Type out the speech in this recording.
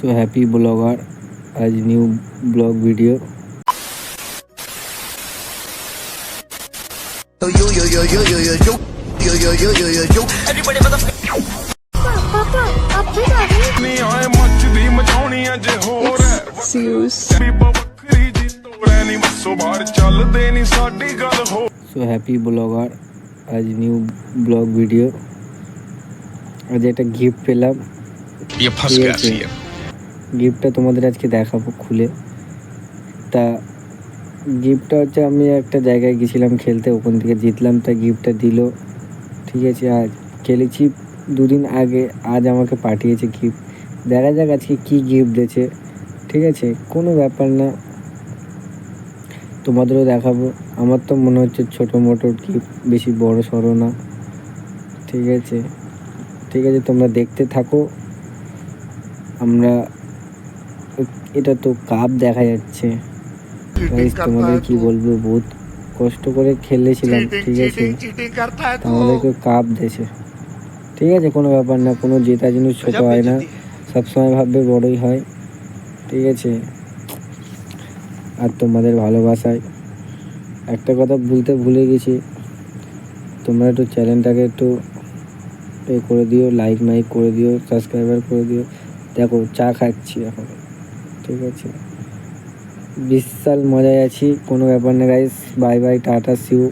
So happy blogger as new blog video. Everybody पापा आप फिर आ गए नहीं आए मचदी मचाउणी अज होर सीरियस ਬੀਬਾ ਵੱਖਰੀ ਜੀ ਤੋਰੇ ਨਹੀਂ ਬੱਸੋ ਬਾਹਰ ਚੱਲਦੇ ਨਹੀਂ ਸਾਡੀ ਗੱਲ ਹੋ So happy blogger as new blog video. আজ একটা গিফট পেলাম। ये फंस ঠিক गया আছে, सी গিফটটা তোমাদের আজকে দেখাবো খুলে। তা গিফটটা হচ্ছে আমি একটা জায়গায় গেছিলাম খেলতে, ওখান থেকে জিতলাম, তা গিফটটা দিল। ঠিক আছে, আজ খেলেছি দুদিন আগে, আজ আমাকে পাঠিয়েছে গিফট। দেখা যাক আজকে কী গিফট দিয়েছে। ঠিক আছে, কোনো ব্যাপার না, তোমাদেরও দেখাবো। আমার তো মনে হচ্ছে ছোটো মোটো গিফট, বেশি বড় সড়ো না। ঠিক আছে ঠিক আছে, তোমরা দেখতে থাকো। আমরা এটা তো কাপ দেখা যাচ্ছে। গাইস, তোমাদের কি বলবো, বহুত কষ্ট করে খেলেছিলাম। ঠিক আছে, তা আমাদেরকে কাপ দিয়েছে। ঠিক আছে, কোনো ব্যাপার না, কোনো জেতা জিনিস ছোটো হয় না, সবসময় ভাববে বড়ই হয়। ঠিক আছে, আর তোমাদের ভালোবাসায় একটা কথা বলতে ভুলে গেছি, তোমরা একটু চ্যানেলটাকে একটু করে দিও, লাইক মাইক করে দিও, সাবস্ক্রাইবার করে দিও। দেখো চা খাচ্ছি এখন। ঠিক আছে, বিশাল মজায় আছি, কোনো ব্যাপার না guys. Bye bye, tata, see you.